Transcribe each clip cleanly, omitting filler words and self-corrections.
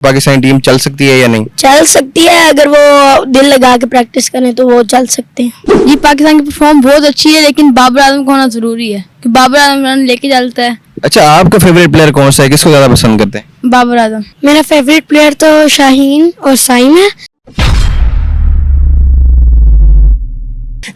Pakistani team चल सकती है या नहीं? चल सकती है, अगर वो दिल लगा के प्रैक्टिस करें तो वो चल सकते हैं। जी पाकिस्तान की परफॉर्म बहुत अच्छी है, लेकिन बाबर आजम को होना जरूरी है कि बाबर आजम रन लेके चलता है। अच्छा, आपका फेवरेट प्लेयर कौन सा है, किसको ज्यादा पसंद करते हैं? बाबर आजम। मेरा फेवरेट प्लेयर तो शाहीन और साइम है।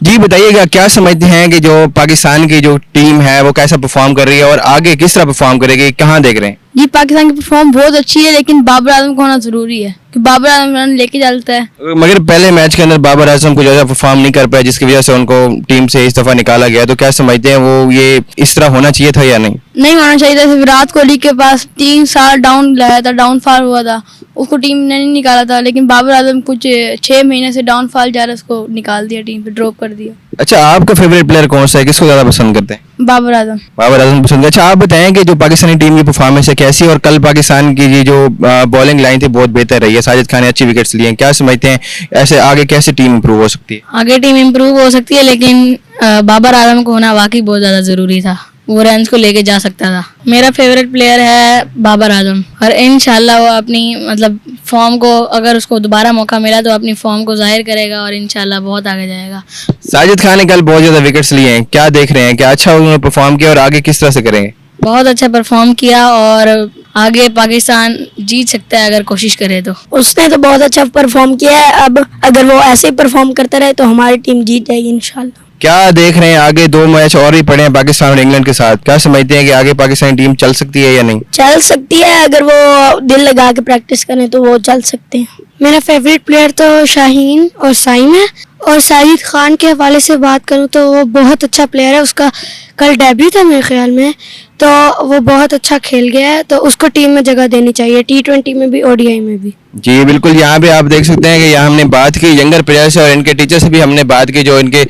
जी बताइएगा, क्या समझते हैं कि जो पाकिस्तान की जो टीम है वो कैसा परफॉर्म कर रही है और आगे किस तरह परफॉर्म करेगी, कहाँ देख रहे हैं? जी पाकिस्तान की परफॉर्म बहुत अच्छी है, लेकिन बाबर आजम को होना जरूरी है कि बाबर आजम रन लेके चलता है। मगर पहले मैच के अंदर बाबर आजम को ज्यादा परफॉर्म नहीं कर पाए, जिसकी वजह से उनको टीम से इस दफा निकाला गया। तो क्या समझते हैं वो ये इस तरह होना चाहिए था या नहीं? नहीं होना चाहिए था। विराट कोहली के पास 3 साल डाउन लाया था, डाउनफॉल हुआ था, उसको टीम ने नहीं निकाला था, लेकिन बाबर आजम कुछ 6 महीने से डाउनफॉल जा रहा है, उसको निकाल दिया, टीम पे ड्रॉप कर दिया। अच्छा, आपका फेवरेट प्लेयर कौन सा है, किसको ज्यादा पसंद करते हैं? बाबर आजम। बाबर आजम पसंद है। अच्छा, आप बताएं कि जो पाकिस्तानी टीम की परफॉर्मेंस है कैसी, और कल पाकिस्तान की ये जो बॉलिंग लाइन थी बहुत बेहतर रही है, साजिद खान ने अच्छी विकेट्स लिए हैं, क्या समझते हैं ऐसे आगे कैसे टीम इंप्रूव हो सकती है? आगे टीम इम्प्रूव हो सकती है, लेकिन बाबर आजम को होना वाकई बहुत ज्यादा जरूरी था, वो रन्स को लेके जा सकता था। मेरा फेवरेट प्लेयर है बाबर आजम, और इंशाल्लाह वो अपनी मतलब फॉर्म को, अगर उसको दोबारा मौका मिला तो अपनी फॉर्म को जाहिर करेगा और इंशाल्लाह बहुत आगे जाएगा। साजिद खान ने कल बहुत ज्यादा विकेट्स लिए हैं, क्या देख रहे हैं, क्या अच्छा उन्होंने परफॉर्म किया और आगे किस तरह से करेंगे? बहुत अच्छा परफॉर्म किया और आगे पाकिस्तान जीत सकता है अगर कोशिश करे तो। उसने तो बहुत अच्छा परफॉर्म किया है, अब अगर वो ऐसे ही परफॉर्म करता रहे तो हमारी टीम जीत जाएगी इंशाल्लाह। क्या देख रहे हैं आगे? 2 मैच और भी पड़े हैं पाकिस्तान और इंग्लैंड के साथ, क्या समझते हैं कि आगे पाकिस्तानी टीम चल सकती है या नहीं? चल सकती है, अगर वो दिल लगा के प्रैक्टिस करें तो वो चल सकते हैं। मेरा फेवरेट प्लेयर तो शाहीन और साइम है, और साजिद खान के हवाले से बात करूं तो वो बहुत अच्छा प्लेयर है। उसका कल डेब्यू था मेरे ख्याल में, तो वो बहुत अच्छा खेल गया है, तो उसको टीम में जगह देनी चाहिए, T20 में भी ODI में भी। जी बिल्कुल, यहाँ पे आप देख सकते हैं कि यहाँ हमने बात की यंगर प्लेयर से और इनके टीचर से भी हमने बात की, जो इनके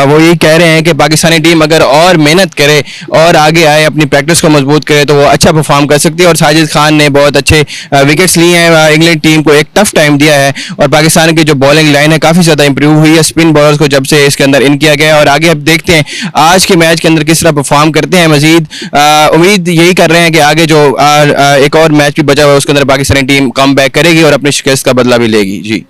वो यही कह रहे हैं कि पाकिस्तानी टीम अगर और मेहनत करे और आगे आए, अपनी प्रैक्टिस को मजबूत करे तो वो अच्छा परफॉर्म कर सकती है। और साजिद खान ने बहुत अच्छे विकेट्स लिए हैं, इंग्लैंड टीम को एक टफ टाइम दिया है, और पाकिस्तान की जो बॉलिंग लाइन है काफ़ी ज़्यादा इंप्रूव हुई है स्पिन बॉलर्स को जब से इसके अंदर इन किया गया है। और आगे अब देखते हैं आज के मैच के अंदर किस तरह परफॉर्म करते हैं। मजीद उम्मीद यही कर रहे हैं कि आगे जो एक और मैच भी बचा हुआ है उसके अंदर पाकिस्तानी टीम कम बैक करेगी और अपनी शिकस्त का बदला भी लेगी। जी।